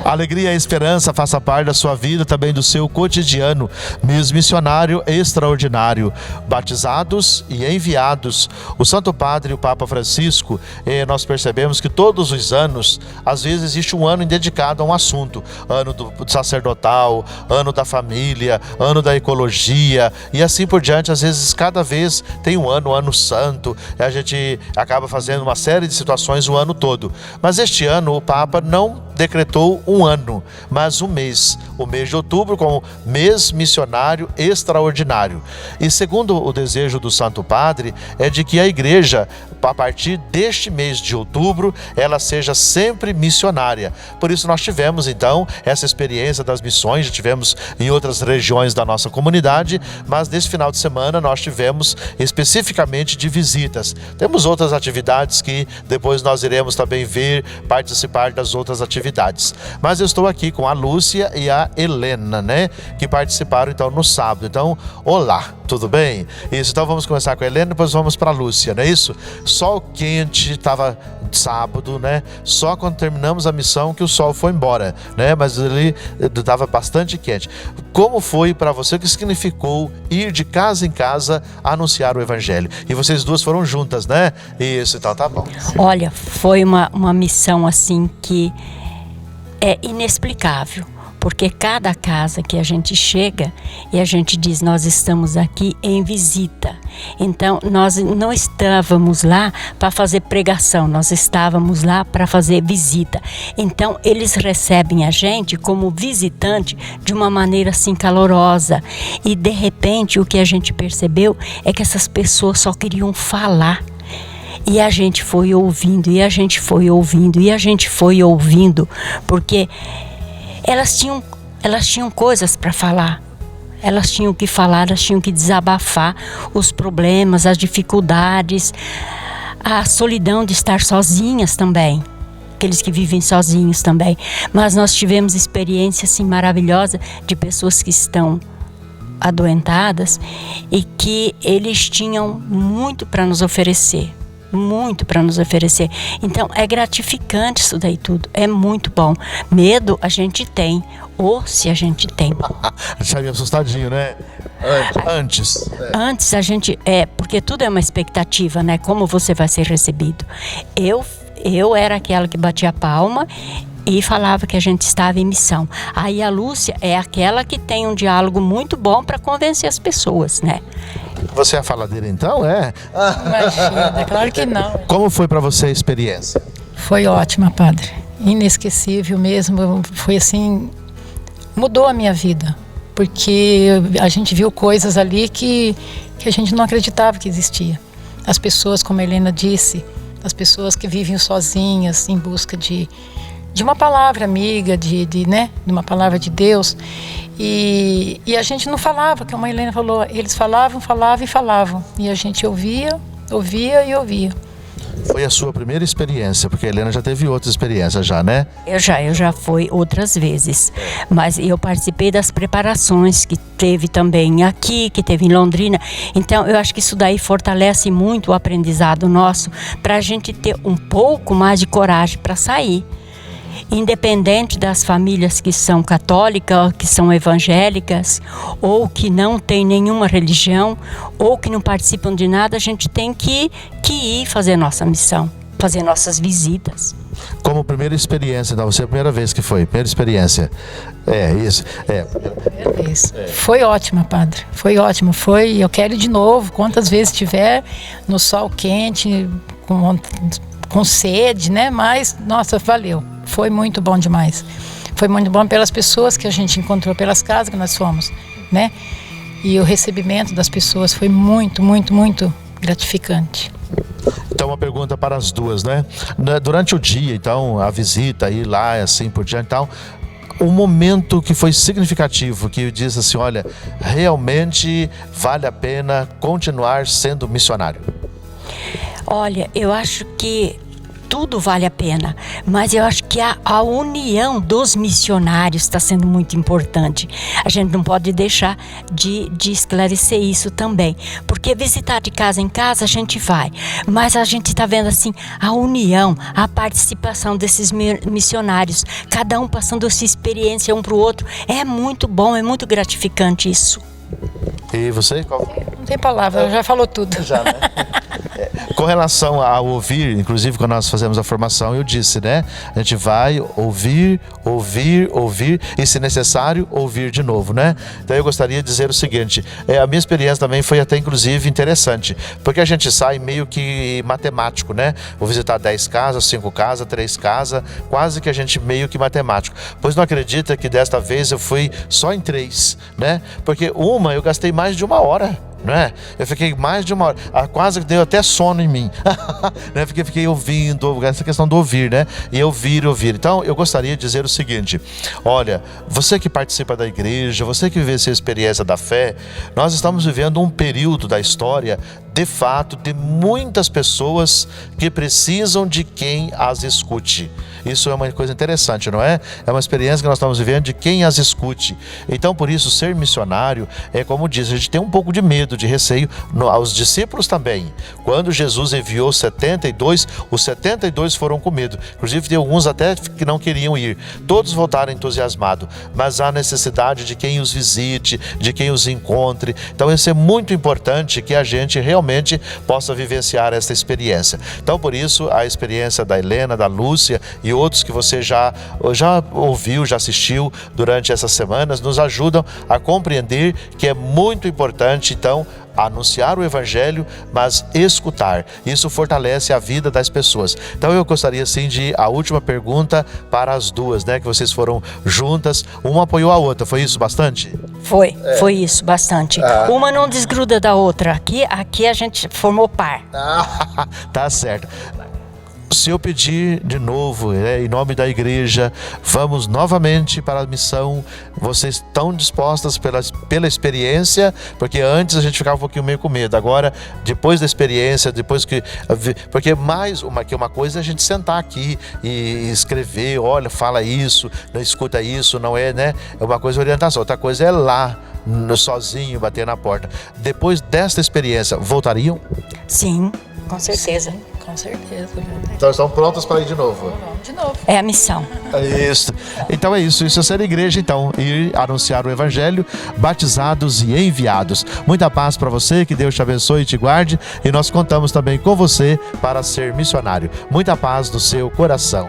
A alegria e a esperança faça parte da sua vida, também do seu cotidiano. Mês missionário extraordinário. Batizados e enviados. O Santo Padre e o Papa Francisco, nós percebemos que todos os anos, às vezes existe um ano dedicado a um assunto. Ano do sacerdotal, ano da família, ano da ecologia e assim por diante. Às vezes cada vez tem um ano santo, e a gente acaba fazendo uma série de situações o ano todo. Mas este ano o Papa não decretou um ano, mas um mês. O mês de outubro como mês missionário extraordinário. E segundo o desejo do Santo Padre, é de que a Igreja, a partir deste mês de outubro, ela seja sempre missionária. Por isso nós tivemos então essa experiência das missões, já tivemos em outras regiões da nossa comunidade, mas nesse final de semana nós tivemos especificamente de visitas. Temos outras atividades que depois nós iremos também ver, participar das outras atividades. Mas eu estou aqui com a Lúcia e a Helena, né? Que participaram então no sábado. Então, olá, tudo bem? Isso, então vamos começar com a Helena, depois vamos para a Lúcia, não é isso? Sol quente, estava sábado, né? Só quando terminamos a missão que o sol foi embora, né? Mas ele estava bastante quente. Como foi para você? O que significou ir de casa em casa anunciar o Evangelho? E vocês duas foram juntas, né? Isso, então tá bom. Olha, foi uma missão assim que é inexplicável, porque cada casa que a gente chega e a gente diz, nós estamos aqui em visita. Então, nós não estávamos lá para fazer pregação, nós estávamos lá para fazer visita. Então, eles recebem a gente como visitante de uma maneira assim calorosa. E, de repente, o que a gente percebeu é que essas pessoas só queriam falar. E a gente foi ouvindo, e a gente foi ouvindo, e a gente foi ouvindo, porque elas tinham coisas para falar. Elas tinham que falar, elas tinham que desabafar os problemas, as dificuldades, a solidão de estar sozinhas também. Aqueles que vivem sozinhos também. Mas nós tivemos experiência assim maravilhosa de pessoas que estão adoentadas e que eles tinham muito para nos oferecer. Muito para nos oferecer. Então é gratificante isso daí tudo, é muito bom. Medo a gente tem, ou se a gente tem. Já me assustadinho, né? Antes a gente, porque tudo é uma expectativa, né? Como você vai ser recebido. Eu era aquela que batia a palma e falava que a gente estava em missão. Aí a Lúcia é aquela que tem um diálogo muito bom para convencer as pessoas, né? Você é a faladeira então, Imagina, claro que não. Como foi para você a experiência? Foi ótima, padre. Inesquecível mesmo. Foi assim, mudou a minha vida. Porque a gente viu coisas ali que a gente não acreditava que existia. As pessoas, como a Helena disse, as pessoas que vivem sozinhas em busca de uma palavra amiga, de uma palavra de Deus. E a gente não falava, como a Helena falou, eles falavam e falavam. E a gente ouvia e ouvia. Foi a sua primeira experiência, porque a Helena já teve outras experiências já, né? Eu já fui outras vezes, mas eu participei das preparações que teve também aqui, que teve em Londrina. Então eu acho que isso daí fortalece muito o aprendizado nosso, para a gente ter um pouco mais de coragem para sair. Independente das famílias que são católicas, que são evangélicas, ou que não têm nenhuma religião, ou que não participam de nada, a gente tem que ir fazer nossa missão, fazer nossas visitas. Como primeira experiência, então, você é a primeira vez que foi? Primeira experiência. Isso. Primeira vez. Foi ótima, padre. Foi ótimo. Eu quero ir de novo, quantas vezes tiver, no sol quente, com sede, né? Mas, nossa, valeu. Foi muito bom demais. Foi muito bom pelas pessoas que a gente encontrou, pelas casas que nós fomos, né? E o recebimento das pessoas foi muito, muito, muito gratificante. Então, uma pergunta para as duas, né? Durante o dia, então, a visita, ir lá, assim por diante, então, um momento que foi significativo, que diz assim, olha, realmente vale a pena continuar sendo missionário. Olha, eu acho que tudo vale a pena, mas eu acho que a união dos missionários está sendo muito importante. A gente não pode deixar de esclarecer isso também, porque visitar de casa em casa a gente vai, mas a gente está vendo assim a união, a participação desses missionários, cada um passando a sua experiência um para o outro. É muito bom, é muito gratificante isso. E você? Não tem palavra, já falou tudo. Já, né? Com relação ao ouvir, inclusive quando nós fazemos a formação, eu disse, né? A gente vai ouvir, ouvir, ouvir e, se necessário, ouvir de novo, né? Então eu gostaria de dizer o seguinte, a minha experiência também foi até inclusive interessante, porque a gente sai meio que matemático, né? Vou visitar 10 casas, 5 casas, 3 casas, quase que a gente meio que matemático. Pois não acredita que desta vez eu fui só em 3, né? Porque uma eu gastei mais de 1 hora. Não é? Eu fiquei mais de 1 hora, quase que deu até sono em mim, né? Fiquei ouvindo, essa questão do ouvir, né? E ouvir. Então eu gostaria de dizer o seguinte, olha, você que participa da igreja, você que vive essa experiência da fé, nós estamos vivendo um período da história, de fato, de muitas pessoas que precisam de quem as escute. Isso é uma coisa interessante, não é? É uma experiência que nós estamos vivendo de quem as escute. Então, por isso, ser missionário é como diz, a gente tem um pouco de medo, de receio, aos discípulos também. Quando Jesus enviou 72, os 72 foram com medo. Inclusive, tem alguns até que não queriam ir. Todos voltaram entusiasmados, mas há necessidade de quem os visite, de quem os encontre. Então, isso é muito importante que a gente realmente possa vivenciar essa experiência. Então, por isso, a experiência da Helena, da Lúcia e outros que você já ouviu, já assistiu durante essas semanas, nos ajudam a compreender que é muito importante, então, anunciar o Evangelho, mas escutar. Isso fortalece a vida das pessoas. Então eu gostaria sim de a última pergunta para as duas, né? Que vocês foram juntas, uma apoiou a outra, foi isso bastante? Foi isso, bastante. Uma não desgruda da outra, aqui a gente formou par. Tá certo. Se eu pedir de novo, em nome da igreja, vamos novamente para a missão, vocês estão dispostas pela experiência? Porque antes a gente ficava um pouquinho meio com medo, agora, depois da experiência, porque mais uma coisa é a gente sentar aqui e escrever, olha, fala isso, não escuta isso, não é, né? É uma coisa orientação, outra coisa é lá, sozinho, bater na porta. Depois desta experiência, voltariam? Sim, com certeza. Com certeza. Então estão prontas para ir de novo? Vamos de novo. É a missão. É isso. Então é isso. Isso é ser igreja, então. Ir anunciar o Evangelho, batizados e enviados. Muita paz para você, que Deus te abençoe e te guarde. E nós contamos também com você para ser missionário. Muita paz no seu coração.